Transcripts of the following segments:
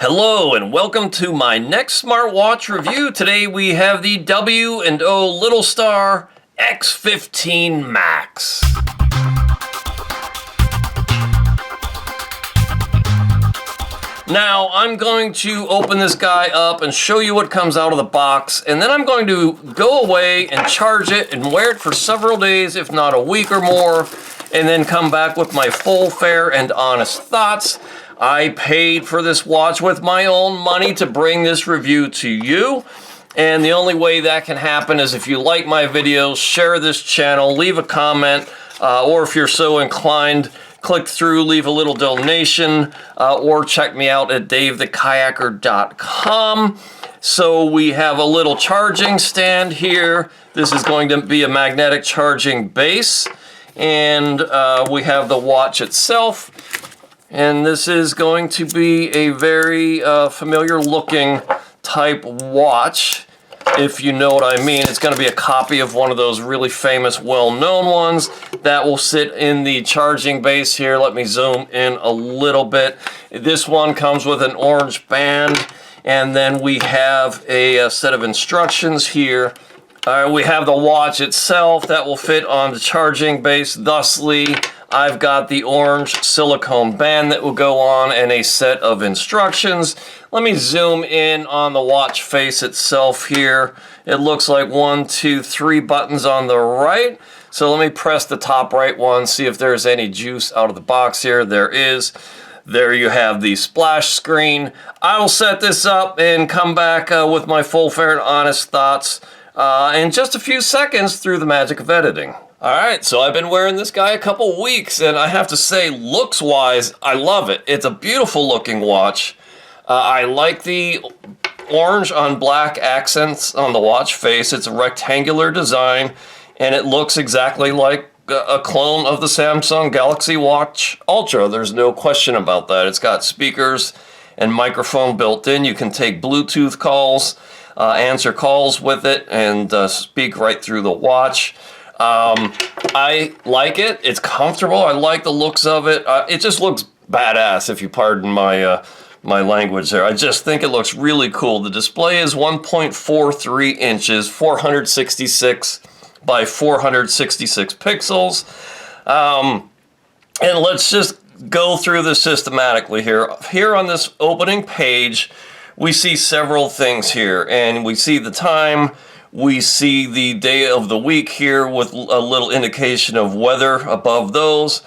Hello and welcome to my next smartwatch review. Today we have the W&O LittleStar X15 Max. Now I'm going to open this guy up and show you what comes out of the box, and then I'm going to go away and charge it and wear it for several days, if not a week or more, and then come back with my full, fair, and honest thoughts. I paid for this watch with my own money to bring this review to you, and the only way that can happen is if you like my videos, share this channel, leave a comment, or if you're so inclined, click through, leave a little donation, or check me out at davethekayaker.com. So we have a little charging stand here. This is going to be a magnetic charging base, and we have the watch itself. And this is going to be a very familiar looking type watch, if you know what I mean. It's going to be a copy of one of those really famous, well-known ones that will sit in the charging base here. Let me zoom in a little bit. This one comes with an orange band, and then we have a set of instructions here. We have the watch itself that will fit on the charging base. Thusly, I've got the orange silicone band that will go on and a set of instructions. Let me zoom in on the watch face itself here. It looks like 1, 2, 3 buttons on the right. So let me press the top right one, see if there's any juice out of the box here. There is. There you have the splash screen. I'll set this up and come back with my full, fair, and honest thoughts in just a few seconds through the magic of editing. Alright, so I've been wearing this guy a couple weeks, and I have to say, looks-wise, I love it. It's a beautiful looking watch. I like the orange on black accents on the watch face. It's a rectangular design, and it looks exactly like a clone of the Samsung Galaxy Watch Ultra. There's no question about that. It's got speakers and microphone built in. You can take Bluetooth calls, answer calls with it, and speak right through the watch. I like it. It's comfortable. I like the looks of it. It just looks badass, if you pardon my my language there. I just think it looks really cool. The display is 1.43 inches, 466 by 466 pixels. And let's just go through this systematically here. Here on this opening page, we see several things here, and we see the time. We see the day of the week here with a little indication of weather above those.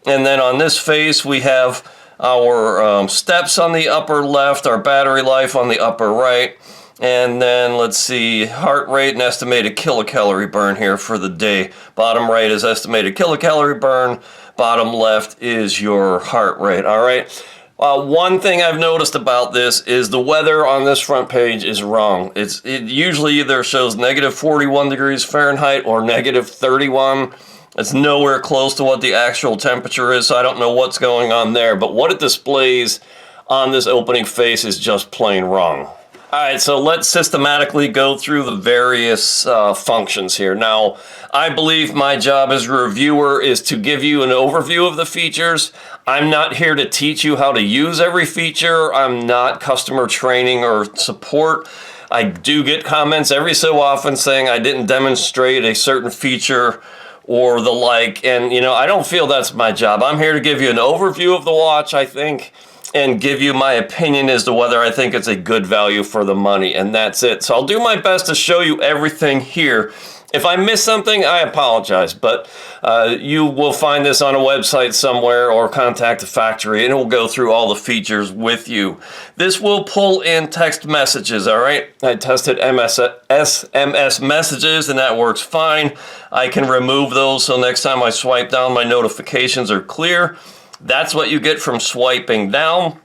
And then on this face, we have our steps on the upper left, our battery life on the upper right. And then let's see, heart rate and estimated kilocalorie burn here for the day. Bottom right is estimated kilocalorie burn. Bottom left is your heart rate. All right. One thing I've noticed about this is the weather on this front page is wrong. It usually either shows negative 41 degrees Fahrenheit or negative 31. It's nowhere close to what the actual temperature is, so I don't know what's going on there. But what it displays on this opening face is just plain wrong. Alright, so let's systematically go through the various functions here. Now, I believe my job as a reviewer is to give you an overview of the features. I'm not here to teach you how to use every feature. I'm not customer training or support. I do get comments every so often saying I didn't demonstrate a certain feature or the like, and you know, I don't feel that's my job. I'm here to give you an overview of the watch, I think, and give you my opinion as to whether I think it's a good value for the money, and that's it. So I'll do my best to show you everything here. If I miss something, I apologize, but you will find this on a website somewhere or contact the factory, and it will go through all the features with you. This will pull in text messages, all right? I tested SMS messages, and that works fine. I can remove those, so next time I swipe down, my notifications are clear. That's what you get from swiping down.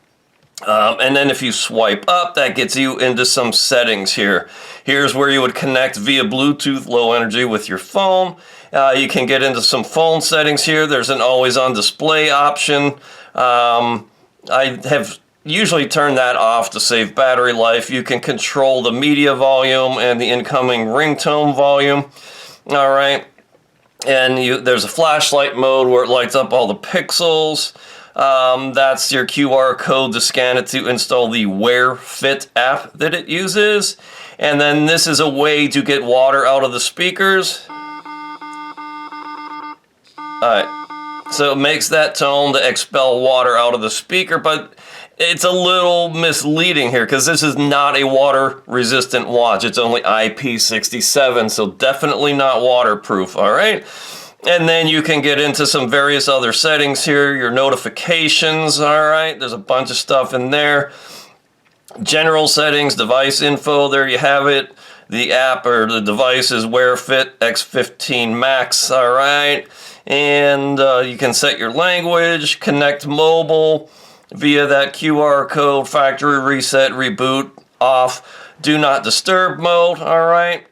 And then if you swipe up, that gets you into some settings here. Here's where you would connect via Bluetooth low energy with your phone. You can get into some phone settings here. There's an always on display option. I have usually turned that off to save battery life. You can control the media volume and the incoming ringtone volume. All right. And there's a flashlight mode where it lights up all the pixels. That's your QR code to scan it to install the Wearfit app that it uses. And then this is a way to get water out of the speakers. Alright, so it makes that tone to expel water out of the speaker, but it's a little misleading here because this is not a water resistant watch. It's only IP67, so definitely not waterproof, alright? And then you can get into some various other settings here, your notifications, alright? There's a bunch of stuff in there. General settings, device info, there you have it. The app or the device is Wearfit X15 Max, alright? And you can set your language, connect mobile via that QR code, factory reset, reboot, off, do not disturb mode, alright?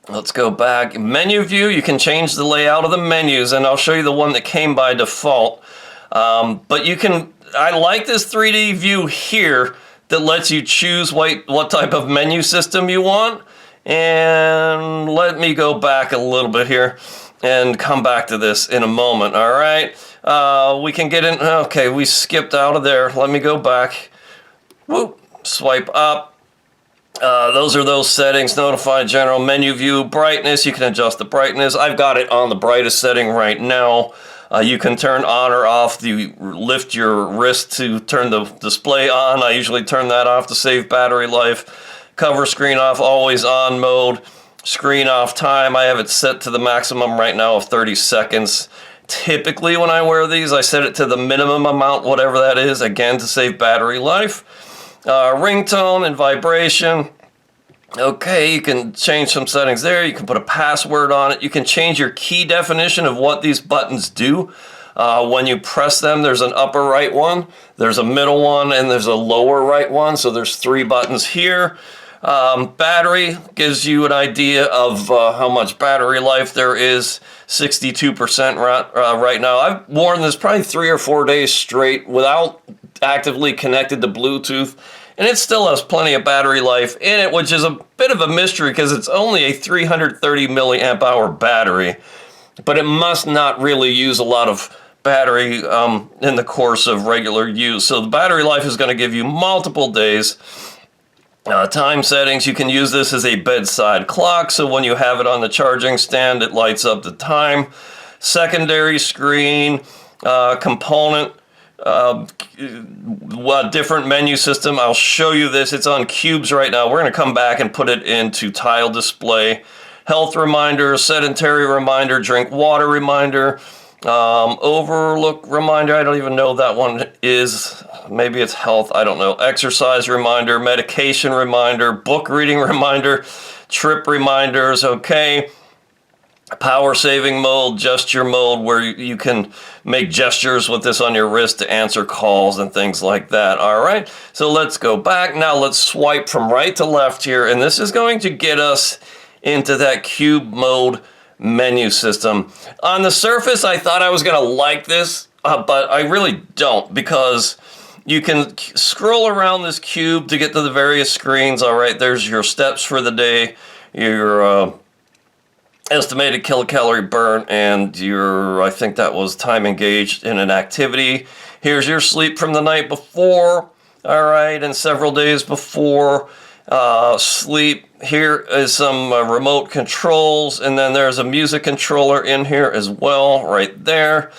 Let's go back. Menu view, you can change the layout of the menus, and I'll show you the one that came by default. But you can, I like this 3D view here that lets you choose what type of menu system you want. And let me go back a little bit here and come back to this in a moment, all right? We can get in, okay, we skipped out of there. Let me go back. Whoop, swipe up. Those are those settings, notify general, menu view, brightness. You can adjust the brightness. I've got it on the brightest setting right now. You can turn on or off, lift your wrist to turn the display on. I usually turn that off to save battery life. Cover screen off, always on mode. Screen off time, I have it set to the maximum right now of 30 seconds. Typically when I wear these, I set it to the minimum amount, whatever that is, again to save battery life. Ringtone and vibration. Okay, you can change some settings there. You can put a password on it. You can change your key definition of what these buttons do. When you press them, there's an upper right one, there's a middle one, and there's a lower right one. So there's 3 buttons here. Battery gives you an idea of how much battery life there is. 62% right now. I've worn this probably 3 or 4 days straight without actively connected to Bluetooth, and it still has plenty of battery life in it, which is a bit of a mystery because it's only a 330 milliamp hour battery, but it must not really use a lot of battery in the course of regular use. So the battery life is going to give you multiple days. Time settings, you can use this as a bedside clock, so when you have it on the charging stand, it lights up the time. Secondary screen, component, different menu system. I'll show you this. It's on cubes right now. We're going to come back and put it into tile display. Health reminder, sedentary reminder, drink water reminder, overlook reminder. I don't even know that one is. Maybe it's health, I don't know. Exercise reminder, medication reminder, book reading reminder, trip reminders, okay. Power saving mode, gesture mode, where you can make gestures with this on your wrist to answer calls and things like that. All right, so let's go back. Now let's swipe from right to left here, and this is going to get us into that cube mode menu system. On the surface, I thought I was going to like this, but I really don't, because you can scroll around this cube to get to the various screens. All right, there's your steps for the day, your estimated kilocalorie burn, and your, I think that was time engaged in an activity. Here's your sleep from the night before, all right, and several days before sleep. Here is some remote controls, and then there's a music controller in here as well, right there.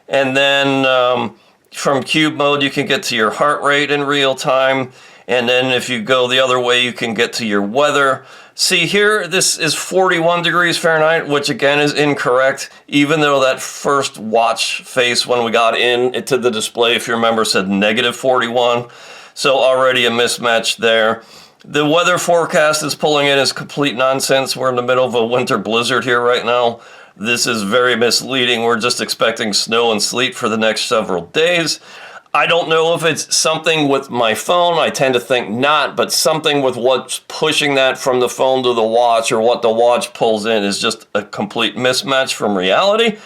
And then from cube mode, you can get to your heart rate in real time. And then if you go the other way, you can get to your weather. See here, this is 41 degrees Fahrenheit, which again is incorrect, even though that first watch face when we got into the display, if you remember, said -41. So already a mismatch there. The weather forecast is pulling in as complete nonsense. We're in the middle of a winter blizzard here right now. This is very misleading. We're just expecting snow and sleet for the next several days. I don't know if it's something with my phone. I tend to think not, but something with what's pushing that from the phone to the watch, or what the watch pulls in, is just a complete mismatch from reality.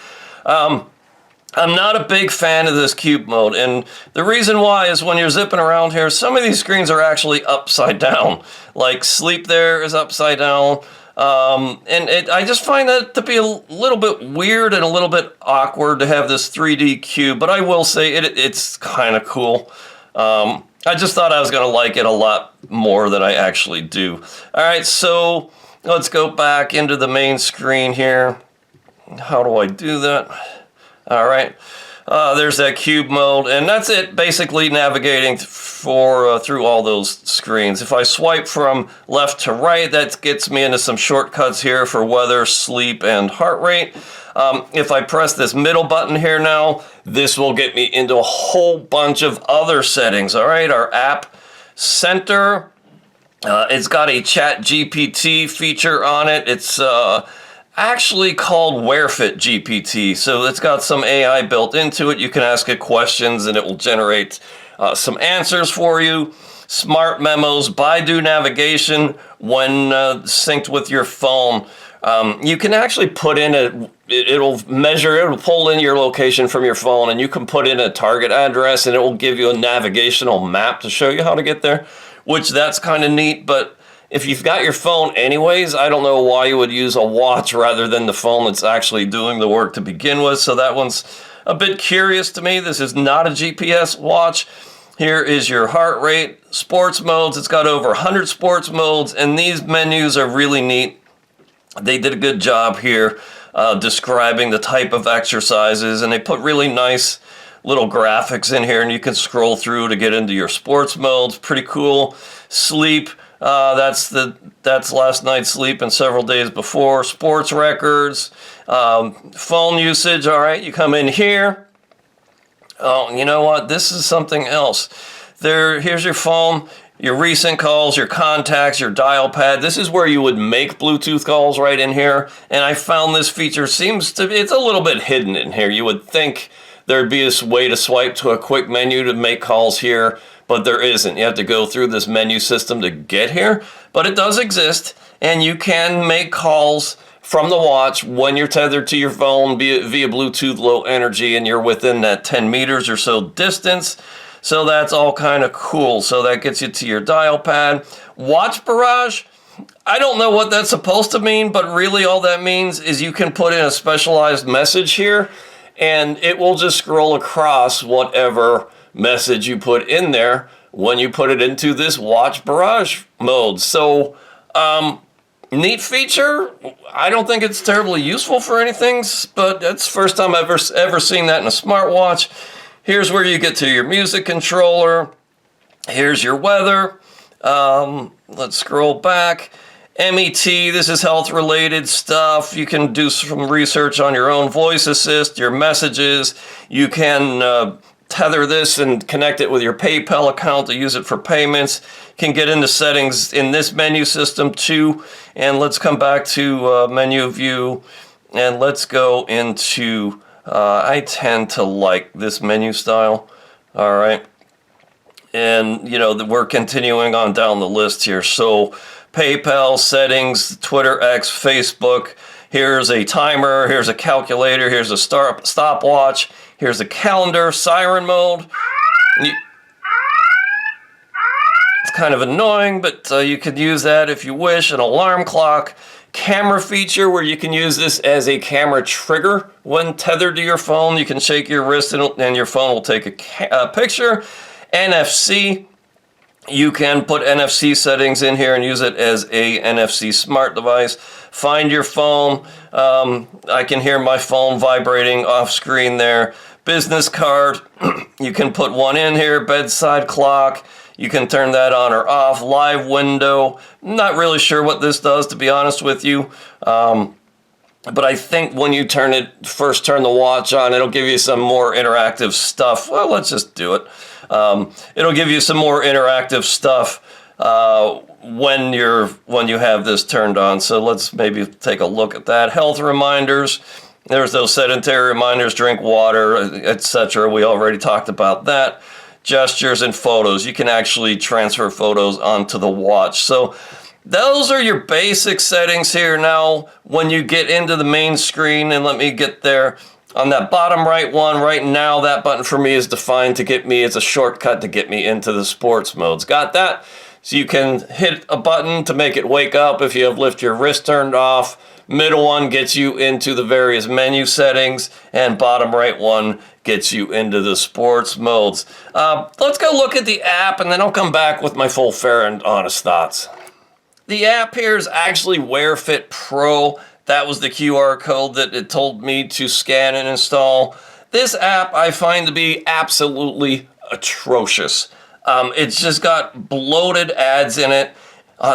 I'm not a big fan of this cube mode, and the reason why is when you're zipping around here, some of these screens are actually upside down. Like sleep there is upside down. I just find that to be a little bit weird and a little bit awkward to have this 3D cube, but I will say it's kind of cool. I just thought I was going to like it a lot more than I actually do. All right, so let's go back into the main screen here. How do I do that? All right. There's that cube mode, and that's it, basically navigating through all those screens. If I swipe from left to right, that gets me into some shortcuts here for weather, sleep, and heart rate. If I press this middle button here now, this will get me into a whole bunch of other settings. All right, our app center. It's got a chat GPT feature on it. It's actually called Wearfit GPT. So it's got some AI built into it. You can ask it questions and it will generate some answers for you. Smart memos, Baidu navigation when synced with your phone. You can actually put in it'll pull in your location from your phone, and you can put in a target address and it will give you a navigational map to show you how to get there, which that's kind of neat. But if you've got your phone anyways, I don't know why you would use a watch rather than the phone that's actually doing the work to begin with. So that one's a bit curious to me. This is not a GPS watch. Here is your heart rate, sports modes. It's got over 100 sports modes, and these menus are really neat. They did a good job here describing the type of exercises, and they put really nice little graphics in here, and you can scroll through to get into your sports modes. Pretty cool. Sleep. That's last night's sleep and several days before. Sports records, phone usage. All right, you come in here. Oh, you know what? This is something else. Here's your phone, your recent calls, your contacts, your dial pad. This is where you would make Bluetooth calls right in here. And I found this feature it's a little bit hidden in here. You would think there'd be a way to swipe to a quick menu to make calls here, but there isn't. You have to go through this menu system to get here, but it does exist, and you can make calls from the watch when you're tethered to your phone via Bluetooth low energy, and you're within that 10 meters or so distance. So that's all kind of cool. So that gets you to your dial pad. Watch barrage. I don't know what that's supposed to mean, but really all that means is you can put in a specialized message here, and it will just scroll across whatever message you put in there when you put it into this watch barrage mode. So neat feature. I don't think it's terribly useful for anything, but that's the first time I've ever seen that in a smartwatch. Here's where you get to your music controller. Here's your weather. Let's scroll back. MET, this is health related stuff. You can do some research on your own voice assist, your messages. You can tether this and connect it with your PayPal account to use it for payments. You can get into settings in this menu system too. And let's come back to menu view, and let's go into, I tend to like this menu style. All right. And, we're continuing on down the list here. So PayPal, settings, Twitter, X, Facebook. Here's a timer. Here's a calculator. Here's a stopwatch. Here's a calendar, siren mode. It's kind of annoying, but you could use that if you wish. An alarm clock. Camera feature where you can use this as a camera trigger when tethered to your phone. You can shake your wrist and your phone will take a picture. NFC. You can put NFC settings in here and use it as a NFC smart device. Find your phone. I can hear my phone vibrating off screen there. Business card. You can put one in here. Bedside clock. You can turn that on or off. Live window. Not really sure what this does, to be honest with you. But I think when you first turn the watch on, it'll give you some more interactive stuff. Well, let's just do it. It'll give you some more interactive stuff when you have this turned on. So let's maybe take a look at that. Health reminders. There's those sedentary reminders, drink water, etc. We already talked about that. Gestures and photos. You can actually transfer photos onto the watch. So those are your basic settings here. Now, when you get into the main screen, and let me get there, on that bottom right one, right now, that button for me is defined to get me, it's a shortcut to get me into the sports modes. Got that? So you can hit a button to make it wake up if you have lift your wrist turned off. Middle one gets you into the various menu settings, and bottom right one gets you into the sports modes. Let's go look at the app, and then I'll come back with my full fair and honest thoughts. The app here is actually Wearfit Pro. That was the QR code that it told me to scan and install. This app I find to be absolutely atrocious. It's just got bloated ads in it.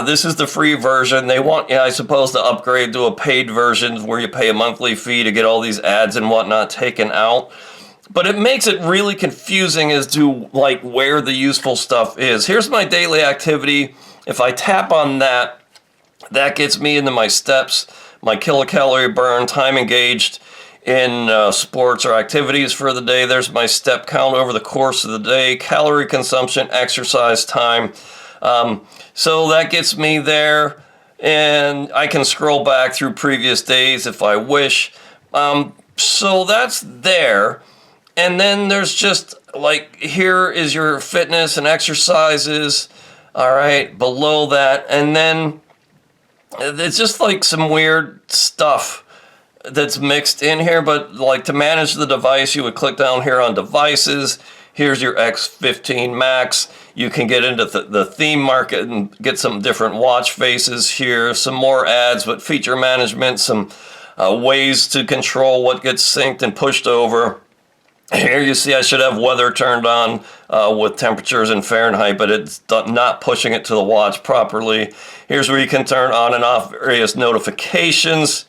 This is the free version. They want you, I suppose, to upgrade to a paid version where you pay a monthly fee to get all these ads and whatnot taken out. But it makes it really confusing as to like where the useful stuff is. Here's my daily activity. If I tap on that, that gets me into my steps, my kilocalorie burn, time engaged in sports or activities for the day. There's my step count over the course of the day, calorie consumption, exercise time. So that gets me there, and I can scroll back through previous days if I wish. So that's there. And then there's just like, here is your fitness and exercises. All right, below that. And then it's just like some weird stuff that's mixed in here. But like to manage the device, you would click down here on devices. Here's your X15 Max. You can get into the theme market and get some different watch faces here. Some more ads, but feature management, some ways to control what gets synced and pushed over. Here you see I should have weather turned on with temperatures in Fahrenheit, but it's not pushing it to the watch properly. Here's where you can turn on and off various notifications.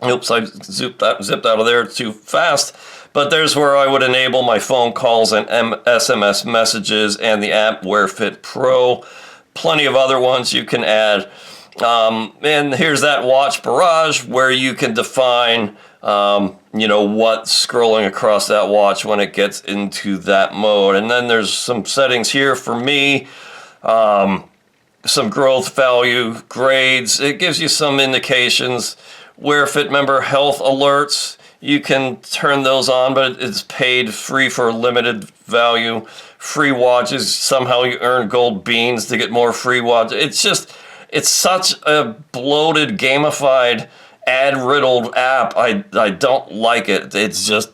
Oops, I zipped out of there too fast. But there's where I would enable my phone calls and SMS messages and the app Wearfit Pro. Plenty of other ones you can add. And here's that watch barrage where you can define what's scrolling across that watch when it gets into that mode. And then there's some settings here for me, some growth value, grades. It gives you some indications. Wearfit member health alerts. You can turn those on, but it's paid, free for limited value. Free watches, somehow you earn gold beans to get more free watches. It's such a bloated, gamified, ad-riddled app. I don't like it. It's just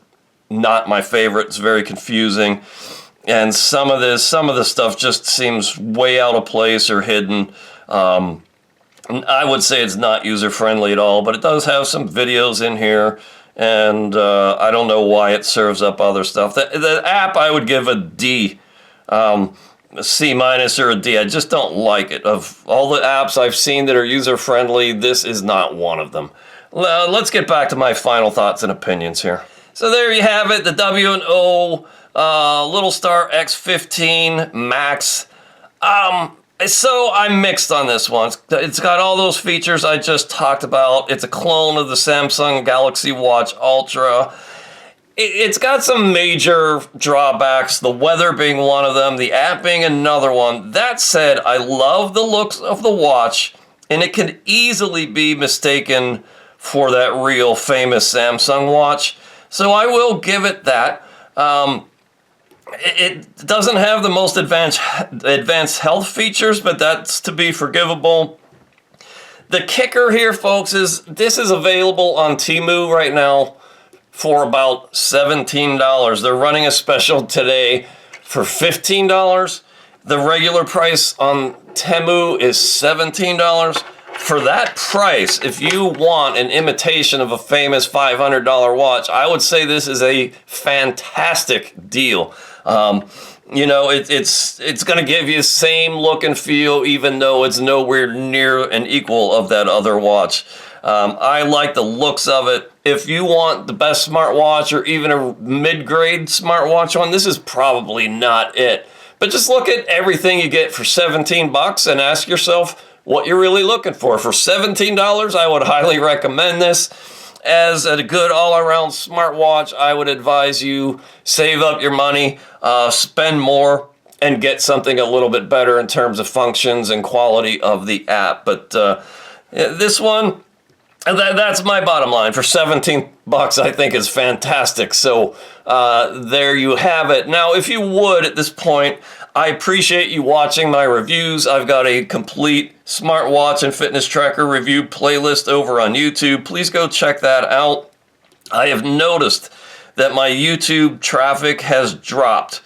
not my favorite. It's very confusing. And some of the stuff just seems way out of place or hidden. I would say it's not user-friendly at all, but it does have some videos in here. And I don't know why it serves up other stuff. The app I would give a D, a C- or a D. I just don't like it. Of all the apps I've seen that are user-friendly, this is not one of them. Let's get back to my final thoughts and opinions here. So there you have it, the W&O LittleStar X15 Max. So I'm mixed on this one. It's got all those features I just talked about. It's a clone of the Samsung Galaxy Watch Ultra. It's got some major drawbacks, the weather being one of them, the app being another one. That said, I love the looks of the watch, and it can easily be mistaken for that real famous Samsung watch. So I will give it that. It doesn't have the most advanced health features, but that's to be forgivable. The kicker here, folks, is this is available on Temu right now for about $17. They're running a special today for $15. The regular price on Temu is $17. For that price, if you want an imitation of a famous $500 watch, I would say this is a fantastic deal. It's going to give you the same look and feel, even though it's nowhere near an equal of that other watch. I like the looks of it. If you want the best smartwatch or even a mid-grade smartwatch one, this is probably not it. But just look at everything you get for $17 and ask yourself what you're really looking for. For $17, I would highly recommend this. As a good all-around smartwatch, I would advise you save up your money, spend more, and get something a little bit better in terms of functions and quality of the app. But this one, that's my bottom line. For $17, I think is fantastic. So there you have it. Now, if you would, at this point, I appreciate you watching my reviews. I've got a complete smartwatch and fitness tracker review playlist over on YouTube. Please go check that out. I have noticed that my YouTube traffic has dropped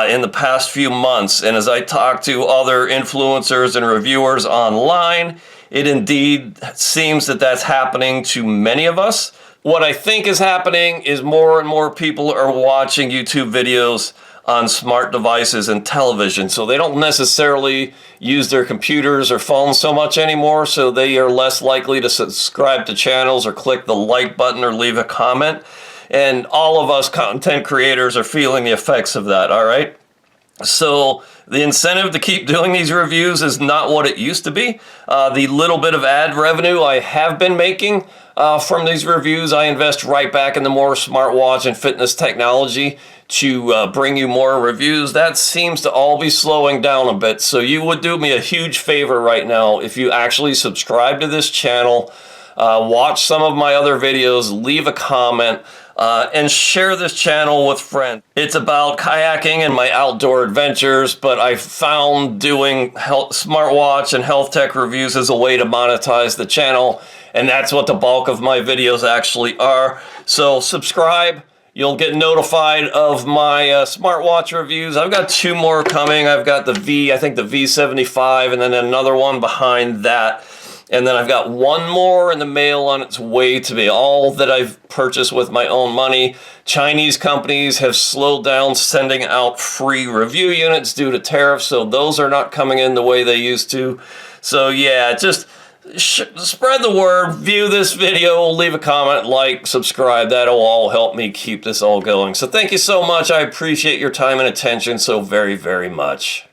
in the past few months, and as I talk to other influencers and reviewers online, it indeed seems that that's happening to many of us. What I think is happening is more and more people are watching YouTube videos on smart devices and television, so they don't necessarily use their computers or phones so much anymore, so they are less likely to subscribe to channels or click the like button or leave a comment. And all of us content creators are feeling the effects of that, all right? So the incentive to keep doing these reviews is not what it used to be. The little bit of ad revenue I have been making from these reviews, I invest right back into more smartwatch and fitness technology to bring you more reviews. That seems to all be slowing down a bit. So you would do me a huge favor right now if you actually subscribe to this channel, watch some of my other videos, leave a comment, and share this channel with friends. It's about kayaking and my outdoor adventures, but I found doing smartwatch and health tech reviews as a way to monetize the channel, and that's what the bulk of my videos actually are. So subscribe. You'll get notified of my smartwatch reviews. I've got 2 more coming. I've got the V75, and then another one behind that. And then I've got 1 more in the mail on its way to me, all that I've purchased with my own money. Chinese companies have slowed down sending out free review units due to tariffs, so those are not coming in the way they used to. So yeah, just spread the word, view this video, leave a comment, like, subscribe. That'll all help me keep this all going. So thank you so much. I appreciate your time and attention so very, very much.